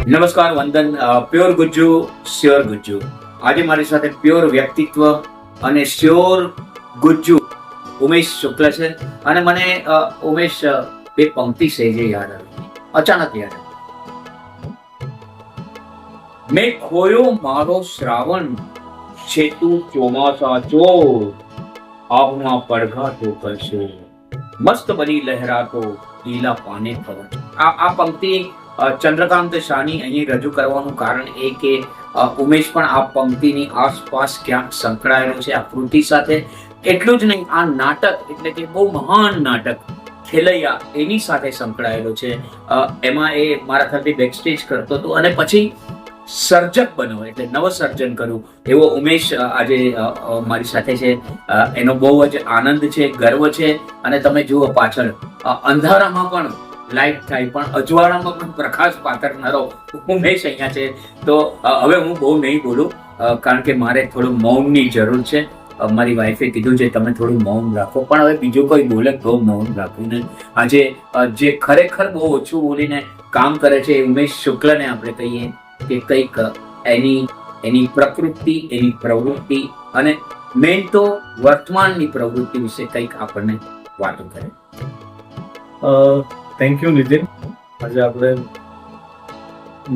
નમસ્કાર, વંદન. Pure Gujju, sure Gujju. આજે મારી સાથે પ્યોર વ્યક્તિત્વ અને શ્યોર ગુજ્જુ ઉમેશ શુક્લ છે. અને મને ઉમેશ બે પંક્તિ સહેજે યાદ આવી, અચાનક યાદ આવી. મેં ખોયો મારો શ્રાવણ, છે તું ચોમાસા ચોર, આવના પડઘા તો કરશો, મસ્ત બની લહેરાતો લીલા પાને પવન. આ પંક્તિ ચંદ્રકાંત શાહની અહીં રજૂ કરવાનું કારણ એ કે ઉમેશ પણ આ પંક્તિની આસપાસ ક્યાંક સંકળાયેલો છે આ કૃતિ સાથે. એટલું જ નહીં, આ નાટક એટલે કે બહુ મહાન નાટક ખેલૈયા એની સાથે સંકળાયેલો છે. એમાં એ મારા ખ્યાલથી બેકસ્ટેજ કરતો હતો અને પછી સર્જક બન્યો, એટલે નવસર્જન કર્યું એવો ઉમેશ આજે મારી સાથે છે. એનો બહુ જ આનંદ છે, ગર્વ છે. અને તમે જુઓ પાછળ અંધારામાં પણ લાઈટ થાય, પણ અજવાળામાં પણ પ્રકાશ પાથરનારો ઉમેશ અહીંયા છે. તો હવે હું બહુ નહીં બોલું, કારણ કે મારે થોડું મૌનની જરૂર છે. મારી વાઈફે કીધું છે તમે થોડું મૌન રાખો, પણ હવે બીજું કોઈ બોલે તો મૌન રાખવું ને. આજે જે ખરેખર બહુ ઓછું બોલીને કામ કરે છે ઉમેશ શુક્લને આપણે કહીએ કે કંઈક એની પ્રકૃતિ, એની પ્રવૃત્તિ અને મેન તો વર્તમાનની પ્રવૃત્તિ વિશે કંઈક આપણને વાતો કરે. Thank you Nitin. આજે આપણે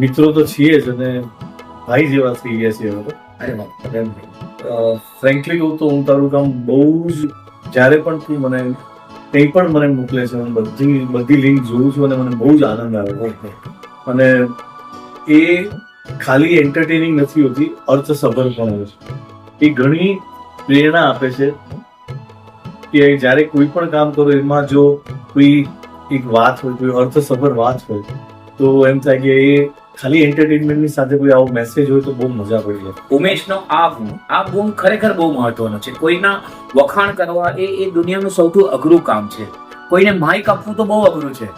મિત્રો તો છીએ જ અને ભાઈ જેવા થઈ ગયા છીએ હવે. અરે વાહ. ફ્રેન્કલી કહું તો હું તારું કામ બહુ જ, જ્યારે પણ તું મને કંઈ પણ મને મોકલે છે, હું બધી લિંક જોઉં છું અને મને બહુ જ આનંદ આવે છે. અને એ ખાલી એન્ટરટેનિંગ નથી હોતી, અર્થસભર પણ હોય છે. એ ઘણી પ્રેરણા આપે છે કે જ્યારે કોઈ પણ કામ કરો એમાં જો કોઈ એક વાત હોય, કોઈ અર્થસભર વાત હોય, તો એમ થાય કે એ ખાલી એન્ટરટેનમેન્ટની સાથે કોઈ આવો મેસેજ હોય તો બહુ મજા પડી જાય. ઉમેશનો આ ગુણ ખરેખર બહુ મહત્વનો છે. કોઈના વખાણ કરવા એ દુનિયાનું સૌથી અઘરું કામ છે. કોઈને માઇક આપવું તો બહુ અઘરું છે,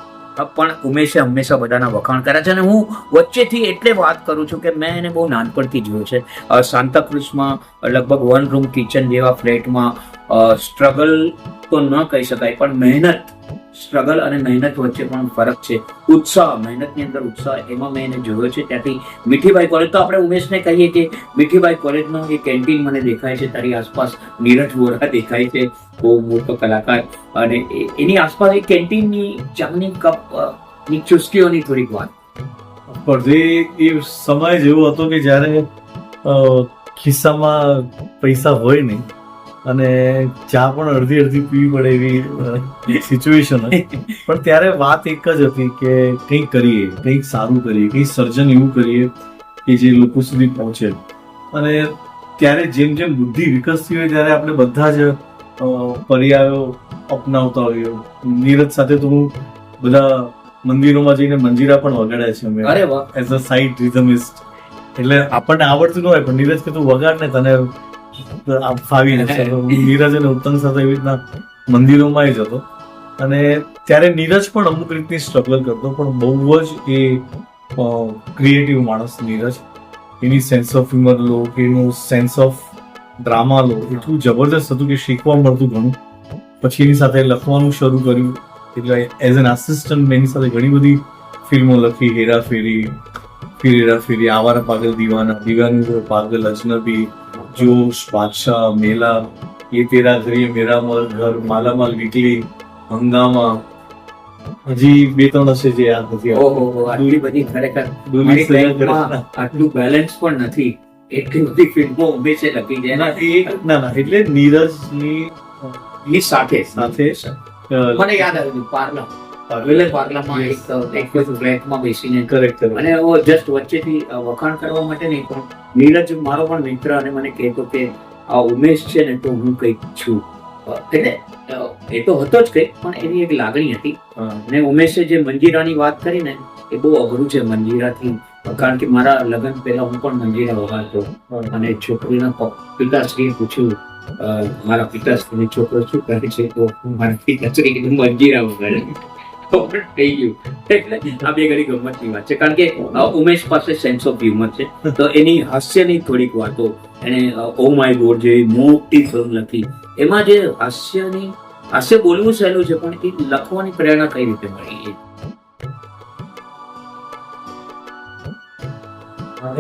પણ ઉમેશે હંમેશા બધાના વખાણ કર્યા છે. અને હું વચ્ચેથી એટલે વાત કરું છું કે મેં એને બહુ નાનપણથી જોયો છે. સાંતાક્રુઝમાં લગભગ વન રૂમ કિચન જેવા ફ્લેટમાં સ્ટ્રગલ તો ન કહી શકાય, પણ મહેનત, સ્ટ્રગલ અને મહેનત વચ્ચે પણ ફરક છે. ઉત્સાહ, મહેનતની અંદર ઉત્સાહ, એમાં મેં એને જોયો છે. ત્યાંથી મીઠીબાઈ કોલેજ, તો આપણે ઉમેશને કહીએ કે મીઠીબાઈ કોલેજનો એ કેન્ટીન મને દેખાય છે. તારી આસપાસ નીરજ વોરા દેખાય છે, બહુ મોટો કલાકાર. અને એની આસપાસ એ કેન્ટીનની ચાની કપ ની ચુસ્કીઓની થોડીક વાત. પણ એ સમય જ એવો હતો કે જ્યારે ખિસ્સામાં પૈસા હોય નહીં અને ચા પણ અડધી પીવી પડે એવી સિચ્યુએશન હોય. પણ ત્યારે વાત એક જ હતી કે કંઈક કરીએ, કંઈક સારું કરીએ, કંઈક સર્જન એવું કરીએ કે જે લોકો સુધી પહોંચે. અને ત્યારે જેમ જેમ બુદ્ધિ વિકસતી હોય ત્યારે આપણે બધા જ પર્યાયો અપનાવતા હોઈએ. નીરજ સાથે તો હું બધા મંદિરોમાં જઈને મંજીરા પણ વગાડ્યા છે અમે. અરે વાહ. As a side rhythmist. એટલે આપણને આવડતું ન હોય પણ નીરજ કે તું વગાડ ને, તને ફાવી જશે. નીરજ અને ઉત્તમ સાથે એવી રીતના મંદિરોમાં જતો. અને ત્યારે નીરજ પણ અમુક રીતની સ્ટ્રગલ કરતો, પણ બહુ જ એ ક્રિએટિવ માણસ નીરજ. એની સેન્સ ઓફ હ્યુમર લો કે એનું સેન્સ ઓફ ડ્રામા લો, એટલું જબરદસ્ત હતું કે શીખવા મળતું ઘણું. પછી એની સાથે લખવાનું શરૂ કર્યું. એટલે એઝ એન આસિસ્ટન્ટ મેં એની સાથે ઘણી બધી ફિલ્મો લખી. હેરાફેરી, ફિર હેરાફેરી, આવારા પાગલ દીવાના, દીવાની પાગલ, અજનબી, જોશ, બાદશાહ, મેલા, ये तेरा घर ये मेरा ઘર, માલામાલ વીકલી, હંગામા, હજી બે ત્રણ હશે જે યાદ નથી. ઓહો, આટલી બધી ખરેખર મારી લાઈફમાં આટલું બેલેન્સ પણ નથી. એટલી બધી ફિલ્મો ઉમેશે લખી છે. ના એટલે નીરજની સાથે મને યાદ આવ્યું પાર્લા, પાર્લામાં એક ફ્લેટમાં બેસીને કરેક્ટ. અને જસ્ટ વચ્ચેથી વખાણ કરવા માટે નહીં, પણ નીરજ મારો પણ મિત્ર અને મને કહેતો કે આ ઉમેશ છે ને તો હું કંઈક છું. એટલે એ તો હતો જ કંઈક, પણ એની એક લાગણી હતી. અને ઉમેશે જે મંજીરાની વાત કરી ને, એ બહુ અઘરું છે મંજીરાથી. કારણ કે મારા લગ્ન પહેલા હું પણ મંજીરા વગાડતો. અને છોકરીના પિતાશ્રીએ પૂછ્યું, મારા પિતાશ્રીને છોકરો શું કરે છે, તો મારા પિતાશ્રી મંજીરા વગાડે. થઈ ગયું. એટલે આ બે ઘડી ગમતની વાત છે, કારણ કે ઉમેશ પાસે સેન્સ ઓફ હ્યુમર છે. તો એની હાસ્યની થોડીક વાતો, એને ઓ માય ગોડ જેવી મોટી ફિલ્મ લખી, એમાં જે હાસ્ય બોલવું સહેલું છે, પણ એ લખવાની પ્રેરણા કઈ રીતે મળી?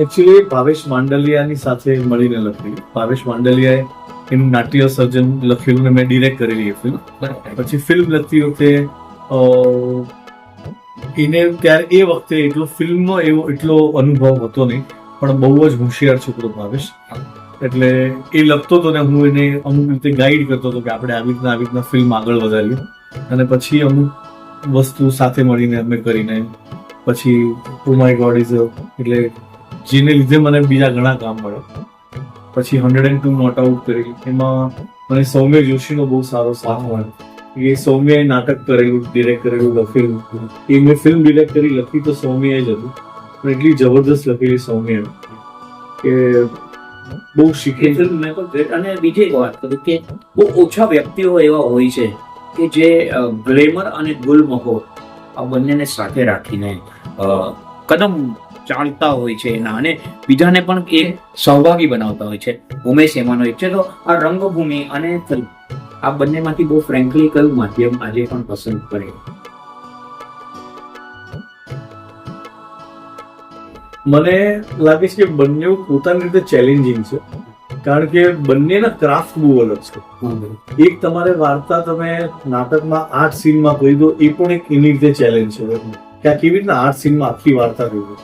એકચ્યુઅલી ભાવેશ માંડલિયાની સાથે મળીને લખેલી. ભાવેશ માંડલિયાએ એનું નાટ્ય સર્જન લખેલું ને મેં ડિરેક્ટ કરેલી એ ફિલ્મ. પછી ફિલ્મ લખતી વખતે એને ત્યારે એ વખતે એટલો ફિલ્મનો એટલો અનુભવ હતો નહીં, પણ બહુ જ હોશિયાર છોકરો ભાવેશ. એટલે એ લખતો હતો ને હું એને અમુક રીતે ગાઈડ કરતો હતો કે આપણે આવી રીતના ફિલ્મ આગળ વધારીએ. અને પછી અમુક વસ્તુ સાથે મળીને અમે કરીને પછી ઓ માય ગોડ ઇઝ એટલે જેને લીધે મને બીજા ઘણા કામ મળ્યા. પછી 102 નોટ આઉટ કરી, એમાં મને સૌમ્ય જોશીનો બહુ સારો સાથ મળ્યો. એ સૌમ્યાએ નાટક કરેલું, ડિરેક્ટ કરેલું, લખેલું. એ મેં ફિલ્મ ડિરેક્ટ કરી, લખી તો સૌમ્યાએ જ હતું, પણ એટલી જબરદસ્ત લખેલી સૌમ્યાએ કે બહુ શીખે. અને બીજી એક વાત કરું કે બહુ ઓછા વ્યક્તિઓ એવા હોય છે કે જે ગ્લેમર અને ગુલમહોર આ બંનેને સાથે રાખીને કદમ ચાલતા હોય છે એના, અને બીજાને પણ એક સહભાગી બનાવતા હોય છે. ઉમેશ એમાંનો એક છે. તો આ રંગભૂમિ અને ફિલ્મ આ બંનેમાંથી બહુ ફ્રેન્કલી કયું માધ્યમ આજે પણ પસંદ કરે? મને લાગે છે કે બંને પોતાની રીતે ચેલેન્જિંગ છે, કારણ કે બંનેના ક્રાફ્ટ બહુ અલગ છે. એક તમારે વાર્તા તમે નાટકમાં 8 સીનમાં કહી દો, એ પણ એક એની રીતે ચેલેન્જ છે કે આ કેવી રીતના 8 સીનમાં આખી વાર્તા કહી દો,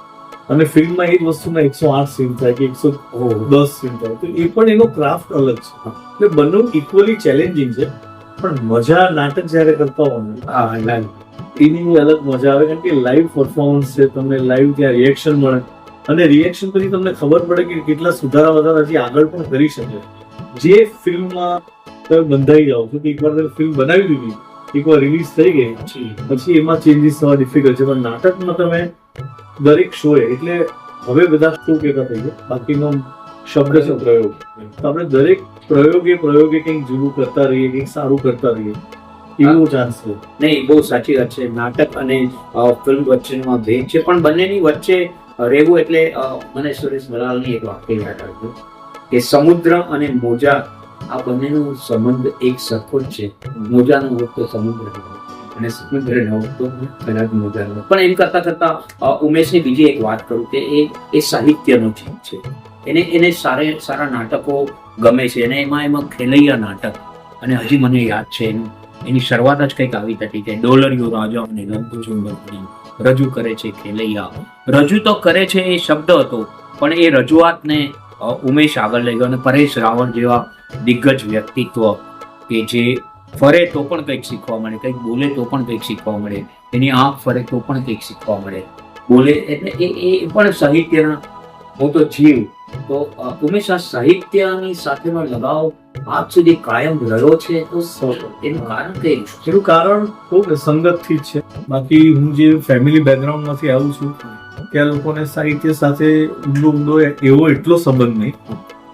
અને ફિલ્મમાં એ જ વસ્તુના 108 સીન થાય કે 110 સીન થાય, તો એ પણ એનો ક્રાફ્ટ અલગ છે. એટલે બંને ઇક્વલી ચેલેન્જિંગ છે, પણ મજા નાટક જયારે કરતા હોય ને એની અલગ મજા આવે, કારણ કે લાઈવ પરફોર્મન્સ છે, તમને લાઈવ ત્યાં રિએક્શન મળે, અને રિએક્શન પછી તમને ખબર પડે કે કેટલા સુધારા વધારા હજી આગળ પણ કરી શકે. જે ફિલ્મમાં તમે બંધાઈ જાઓ છો કે એકવાર તમે ફિલ્મ બનાવી દીધી, એકવાર રિલીઝ થઈ ગઈ, પછી એમાં ચેન્જીસ થવા ડિફિકલ્ટ છે. પણ નાટકમાં તમે દરેક શોએ, એટલે હવે બધા શો કહેતા થઈ ગયા, બાકીનો શબ્દ છે પ્રયોગ, તો આપણે દરેક પ્રયોગે કંઈક જુદું કરતા રહીએ, કંઈક સારું કરતા રહીએ, એવો ચાન્સ છે. નહીં, બહુ સાચી વાત છે. નાટક અને ફિલ્મ વચ્ચેનો ભેદ છે, પણ બંનેની વચ્ચે રહેવું એટલે મને સુરેશ બરાલની એક વાક્ય યાદ આવ્યું કે સમુદ્ર અને મોજા આ બંનેનો સંબંધ એક સરખો જ છે. મોજાનો હોત તો સમુદ્ર અને સમુદ્ર ન હોત તો કદાચ મોજા ન હોત. પણ એમ કરતા ઉમેશની બીજી એક વાત કરું કે એ સાહિત્યનો જીવ છે. એને સારા નાટકો ગમે છે, અને એમાં ખેલૈયા નાટક, અને હજી મને યાદ છે એની શરૂઆત જ કંઈક આવી હતી કે ડોલરિયો રાજા અને લંબચુંબકની રજૂ કરે છે ખેલૈયા. રજૂ તો કરે છે એ શબ્દ હતો, પણ એ રજૂઆતને ઉમેશ આગળ લઈ ગયો, અને પરેશ રાવળ જેવા દિગ્ગજ વ્યક્તિત્વ કે જે ફરે તો પણ કંઈક શીખવા મળે, કંઈક બોલે તો પણ કંઈક શીખવા મળે, એની આંખ ફરે તો પણ કંઈક શીખવા મળે, બોલે એટલે એ પણ સાહિત્યના મોટો જીવ. તો ઉમેશ આ સાહિત્યની સાથેનો લગાવ આજ સુધી કાયમ રહ્યો છે, તો એનું કારણ કઈ? એનું કારણ કહું કે સંગતથી જ છે. બાકી હું જે ફેમિલી બેકગ્રાઉન્ડમાંથી આવું છું ત્યાં લોકોને સાહિત્ય સાથે ઊંડો એવો એટલો સંબંધ નહીં.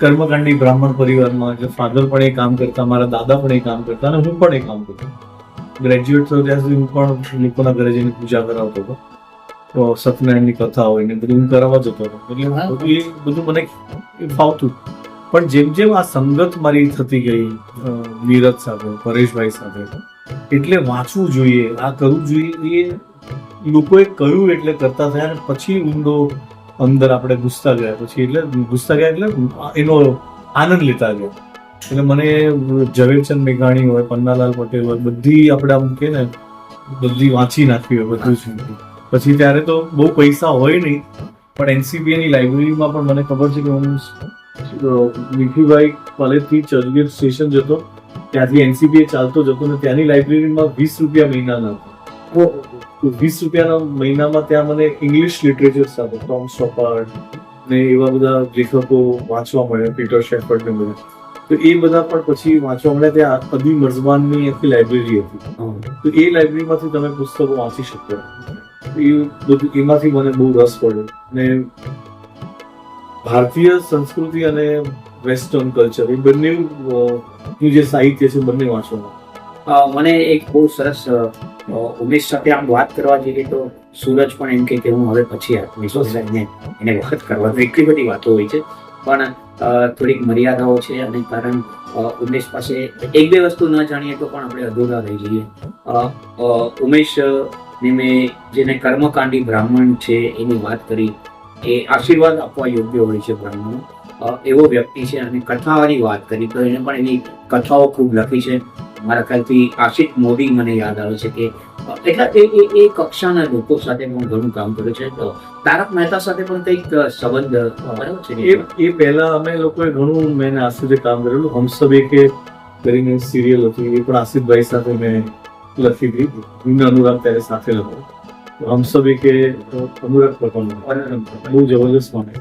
કર્મકાંડી બ્રાહ્મણ પરિવારમાં એટલે ફાધર પણ એ કામ કરતા, મારા દાદા પણ એ કામ કરતા, અને હું પણ એ કામ કરતો. ગ્રેજ્યુએટ થયો ત્યાં સુધી હું પણ લોકોના ઘરે જઈને પૂજા કરાવતો હતો, તો સત્યનારાયણની કથા હોય ને બધું હું કરાવવા જતો હતો. એટલે એ બધું મને ફાવતું. પણ જેમ જેમ આ સંગત મારી થતી ગઈ નીરજ સાથે, પરેશભાઈ સાથે, એટલે વાંચવું જોઈએ, આ કરવું જોઈએ, એ લોકોએ કહ્યું એટલે કરતા થયા, અને પછી ઊંડો અંદર આપણે ઘૂસતા ગયા એટલે એનો આનંદ લેતા ગયા. એટલે મને ઝવેરચંદ મેઘાણી હોય, પન્નાલાલ પટેલ હોય, બધી આપણે આમ કે ને બધી વાંચી નાખવી હોય બધું જ. પછી ત્યારે તો બહુ પૈસા હોય નહીં, પણ એનસીપીએ ની લાઇબ્રેરીમાં પણ મને ખબર છે કે હું મીઠીભાઈ કોલેજથી ચર્ચગેટ સ્ટેશન જતો, ત્યાંથી એનસીપીએ ચાલતો જતો, ને ત્યાંની લાઇબ્રેરીમાં 20 રૂપિયા મહિનાના હતા. 20 રૂપિયાના મહિનામાં ત્યાં મને ઇંગ્લિશ લિટરેચર સાથે ટોમ સ્ટોપાર્ડ ને એવા બધા લેખકો વાંચવા મળ્યા, પીટર શેફર્ડ ને બધા. તો એ બધા પણ પછી વાંચવા મળ્યા. ત્યાં અદી મર્ઝબાનની આખી લાઇબ્રેરી હતી, તો એ લાઇબ્રેરીમાંથી તમે પુસ્તકો વાંચી શકો. એ બધું એમાંથી મને બહુ રસ પડ્યો. ને ભારતીય સંસ્કૃતિ અને વેસ્ટર્ન કલ્ચર એ બંનેનું જે સાહિત્ય છે બંને વાંચવાનું. મને એક બહુ સરસ ઉમેશ સાથે આમ વાત કરવા જઈએ તો સૂરજ પણ એમ કે હું હવે પછી આવીશ એને વાત કરવા. તો એટલી બધી વાતો હોય છે, પણ થોડીક મર્યાદાઓ છે, અને કારણ ઉમેશ પાસે એક બે વસ્તુ ન જાણીએ તો પણ આપણે અધૂરા રહી જઈએ. ઉમેશ ને મેં જેને કર્મકાંડી બ્રાહ્મણ છે એની વાત કરી, એ આશીર્વાદ આપવા યોગ્ય હોય છે બ્રાહ્મણો. એવો વ્યક્તિ છે. અને કથાની વાત કરી તો એને પણ એની કથાઓ ખૂબ લખી છે. મારા ખ્યાલથી આશિષ મોદી મને યાદ આવે છે કે એટલે એ કક્ષાના લોકો સાથે પણ ઘણું કામ કર્યું છે. તો તારક મહેતા સાથે પણ કંઈક સંબંધ બરાબર છે. એ પહેલા અમે લોકોએ ઘણું મેં આશિષે કામ કરેલું. હમસબ કે કરીને સિરિયલ હતી, એ પણ આશિષભાઈ સાથે મેં લખી હતી. અનુરાગ ત્યારે સાથે લખો. હમસબ કે અનુરાગ પ્રકરણ બહુ જબરદસ્ત મને.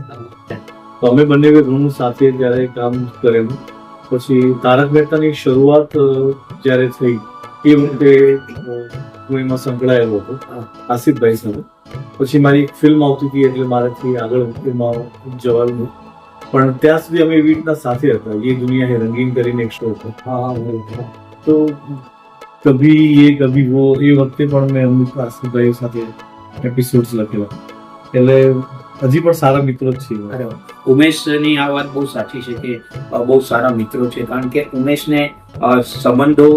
તો અમે બંને ઘણું સાથે ત્યારે કામ કરેલું. પછી તારક મહેતાની શરૂઆત જ્યારે થઈ એ વખતે હું એમાં સંકળાયેલો હતો આસિફભાઈ સાથે. પછી મારી એક ફિલ્મ આવતી હતી એટલે મારાથી આગળ એમાં જવાનું. પણ ત્યાં સુધી અમે એવી રીતના સાથે હતા. એ દુનિયા હે રંગીન કરીને એક શો હતો. તો કભી એ કભી વો એ વખતે પણ મેં અમુક આસિફભાઈ સાથે એપિસોડ્સ લખેલા. એટલે હજી પણ સારા મિત્રો જ છીએ. ઉમેશની આ વાત બહુ સાચી છે કે બહુ સારા મિત્રો છે. કારણ કે ઉમેશને સંબંધો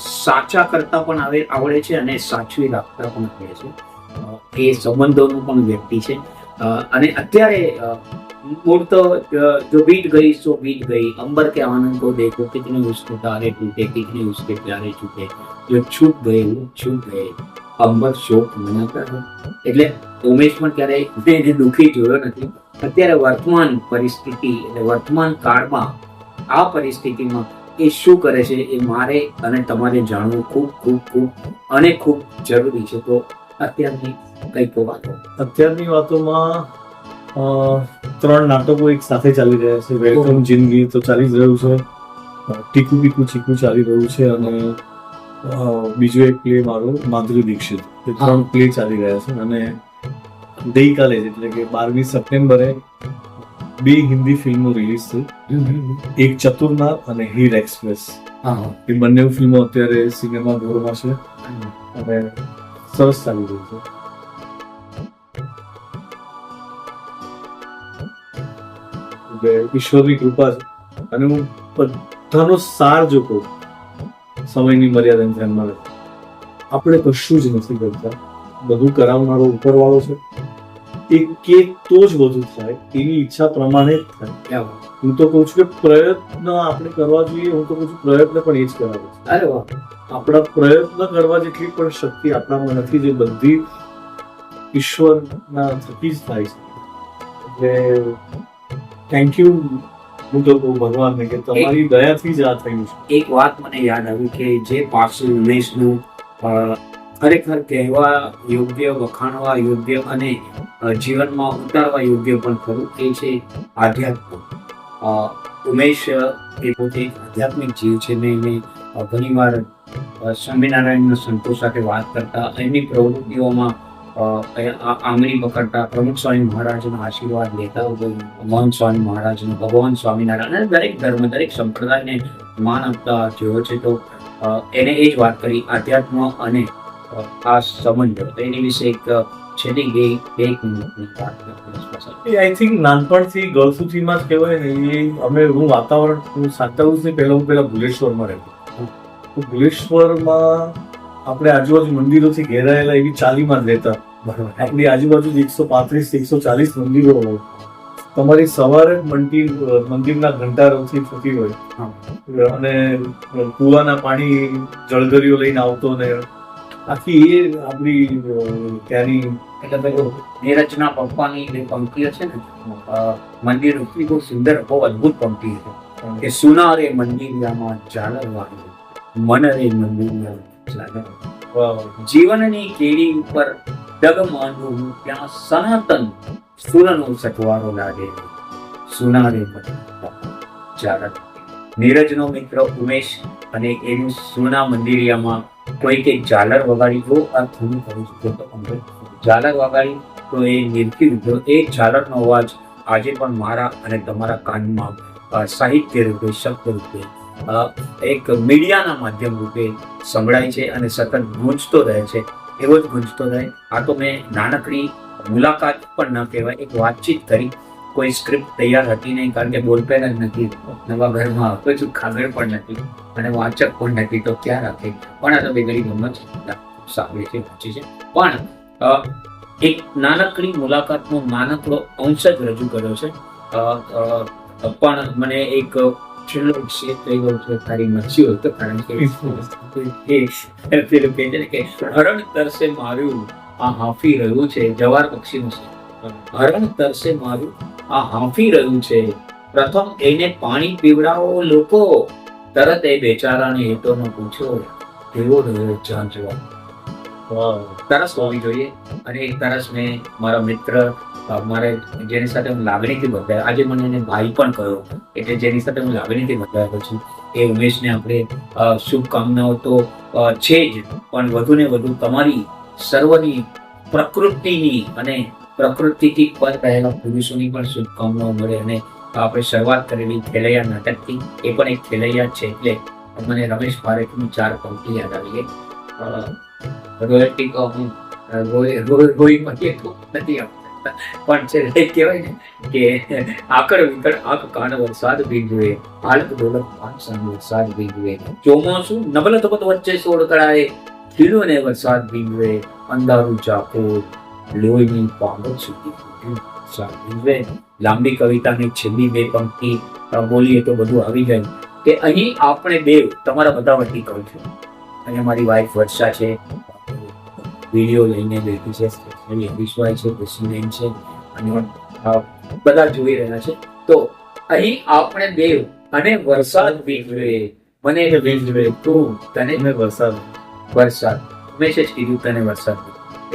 સાચા કરતા પણ આવડે છે અને સાચવી રાખતા પણ આવડે છે. એ સંબંધોનું પણ વ્યક્તિ છે. અને અત્યારે મૂળ તો જો बीत गई सो बीत गई, अंबर के आनंद को देखो कितने उसके तारे टूटे, कितने उसके प्यारे छूटे, जो छूट गए वो छूट गए, અંબર શોક મનાતા હોય. એટલે ઉમેશ પણ ક્યારેય મેં એને દુઃખી જોયો નથી. અત્યારે વર્તમાન પરિસ્થિતિ એટલે વર્તમાન કાળમાં આ પરિસ્થિતિમાં એ શું કરે છે એ મારે અને તમારે જાણવું ખૂબ ખૂબ ખૂબ અને ખૂબ જરૂરી છે. તો અત્યારની કંઈક વાતો. અત્યારની વાતોમાં 3 નાટકો એક સાથે ચાલી રહ્યા છે. વેલકમ જિંદગી તો ચાલી જ રહ્યું છે, ટીકુ પીકુ ચીકુ ચાલી રહ્યું છે, અને બીજો એક પ્લે મારો માધુરી દીક્ષિત. એ 3 પ્લે ચાલી રહ્યા છે. અને ગઈકાલે જ એટલે કે 12મી સપ્ટેમ્બરે 2 હિન્દી ફિલ્મો રિલીઝ થઈ. એક ચતુરનાર અને હીર એક્સપ્રેસ. એ બંને ફિલ્મો અત્યારે સિનેમા ઘરોમાં છે અને સરસ ચાલી રહી છે. ઈશ્વરની કૃપા છે. અને હું બધાનો સાર જો કહું, સમયની મર્યાદાને ધ્યાનમાં રાખી આપણે કશું જ નથી કરતા. બધું કરાવનારો ઉપરવાળો છે. એ કે તો જ બધું થાય, એની ઈચ્છા પ્રમાણે જ થાય. હું તો કહું છું કે પ્રયત્ન આપણે કરવા જોઈએ. હું તો કહું છું પ્રયત્ન પણ એ જ કરાવે છે. અરે વાહ. આપણા પ્રયત્ન કરવા જેટલી પણ શક્તિ આપણામાં નથી, જે બધી ઈશ્વરના થકી જ થાય છે. એટલે થેન્ક યુ હું તો કહું ભગવાનને કે તમારી દયાથી જ આ થયું છે. એક વાત મને યાદ આવી કે જે પાર્સલ ઉમેશનું ખરેખર કહેવા યોગ્ય, વખાણવા યોગ્ય અને જીવનમાં ઉતારવા યોગ્ય પણ ખરું, એ છે આધ્યાત્મ. ઉમેશ એ પોતે એક આધ્યાત્મિક જીવ છે. મેં એને ઘણીવાર સ્વામિનારાયણના સંતો સાથે વાત કરતા, એમની પ્રવૃત્તિઓમાં આંગળી પકડતા, પ્રમુખ સ્વામી મહારાજના આશીર્વાદ લેતા, મહંત સ્વામી મહારાજનો, ભગવાન સ્વામિનારાયણ, અને દરેક ધર્મ, દરેક સંપ્રદાયને માન આપતા જોયો છે. તો એને એ જ વાત કરી, આધ્યાત્મ અને આ સંબંધ. એની વિશે એક છેલ્લી બે મિનિટની વાત એ આઈ થિંક નાનપણથી ગળસુથીમાં જ કહેવાય ને. એ અમે હું વાતાવરણ, હું 7 વર્ષની પહેલા હું ભુલેશ્વરમાં રહેતો. ભુલેશ્વરમાં આપણે આજુબાજુ મંદિરોથી ઘેરાયેલા એવી ચાલીમાં જ રહેતા. આપણી આજુબાજુ 135-140 મંદિરો હોય. તમારી સવારે મંદિરના ઘંટારોથી થતી હોય અને કુવાના પાણી જળધરીઓ લઈને આવતો ને આખી એ આપણી ત્યાંની. એટલે પેલું નીરજના પપ્પાની જે પંક્તિઓ છે ને મંદિર, બહુ સુંદર, બહુ અદભુત પંક્તિ છે કે સુના રે મંદિરિયામાં ઝાલર વાળું, મન રે મંદિરિયા જીવનની કેડી ઉપર ડગમાંડું, ત્યાં સનાતન સુરનો સથવારો લાગે, સુના રે ઝાલર. નીરજનો મિત્ર ઉમેશ અને એનું સુના મંદિરિયામાં કોઈકે ઝાલર વગાડી દો. આ થોડું કરું છું તો ઝાલર વગાડી તો એ નિરખી દીધો. એ ઝાલરનો અવાજ આજે પણ મારા અને તમારા કાનમાં સાહિત્ય રૂપે, શબ્દ રૂપે, એક મીડિયાના માધ્યમ રૂપે સંભળાય છે અને સતત ગૂંજતો રહે છે. એવો જ ગૂંજતો રહે. આ તો મેં નાનકડી મુલાકાત પણ ન કહેવાય, એક વાતચીત કરી. કોઈ સ્ક્રિપ્ટ તૈયાર હતી નહીં, કારણ કે બોલપેન જ નથી, નવા ઘરમાં કશું કાગળ પણ નથી અને વાચક પણ નથી, તો ક્યાં રાખે. પણ આ તો બે ઘડી ગમત સાંભળી છે, વાંચી છે. પણ એક નાનકડી મુલાકાતનો નાનકડો અંશ જ રજૂ કર્યો છે. પણ મને એક છેલ્લો વિષય થઈ ગયો છે તારી મરજી હોય તો, કારણ કે પેલું કહે છે ને કે હરણ તરસે મારું આ હાંફી રહ્યું છે, જવાર પક્ષીનું છે. હરણ તરસે મારું આ હાંફી રહ્યું છે, પ્રથમ એને પાણી પીવડાવો લોકો, તરત એ બેચારાને હેતોનો પૂછ્યો કેવો રહ્યો જાન જવાબ. તરસ હોવી જોઈએ, અને એ તરસ મેં મારા મિત્ર, મારે જેની સાથે હું લાગણીથી બંધાયો, આજે મને એને ભાઈ પણ કહ્યો, એટલે જેની સાથે હું લાગણીથી બંધાયેલો છું, એ ઉમેશને આપણે શુભકામનાઓ તો છે જ, પણ વધુ ને વધુ તમારી સર્વની પ્રકૃતિની અને પ્રકૃતિથી પર રહેલા પુરુષોની પણ શુભકામનાઓ મળે. અને આપણે શરૂઆત કરેલી ખેલૈયા નાટકથી, એ પણ એક ખેલૈયા જ છે, એટલે મને રમેશ પારેખની 4 પંક્તિ યાદ આવી ગઈ. રોયલ્ટી તો હું રોઈમાંથી નથી આપતા, પણ છે કહેવાય ને કે આકડ વિકડ આંખ કાન વરસાદ ભીંજવે, હાલત ડોલક પાંચસાનો વરસાદ ભીંજવે, ચોમાસું નબલ તપત વચ્ચે સોળ કળાએ, ખીલો ને વરસાદ ભીંજવે, અંધારું ચાકોર લોહીની પાગલ સુધી વરસાદ ભીંજવે. લાંબી કવિતાની છેલ્લી 2 પંક્તિ બોલીએ તો બધું આવી જાય કે અહીં આપણે બે તમારા બધા વતી કહું છું, અને મારી વાઈફ વર્ષા છે, વિડીયો લઈને બેઠી છે, વિશ્વાય છે, કૃષ્ણબેન છે, અને બધા જોઈ રહ્યા છે. તો અહીં આપણે બે અને વરસાદ ભીંજવે, મને ભીંજવે તું, તને વરસાદ હંમેશા જ કીધું તને વરસાદ.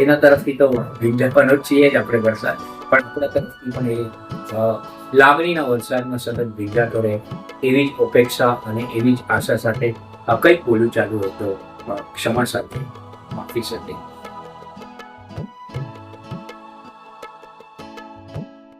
એના તરફથી તો ભીંજવાનો જ છીએ જ આપણે વરસાદ, પણ આપણા તરફથી પણ એ લાગણીના વરસાદમાં સતત ભીંજાતો રહે, એવી જ અપેક્ષા અને એવી જ આશા સાથે કંઈક બોલું ચાલુ હોય તો ક્ષમા સાથે, માફી સાથે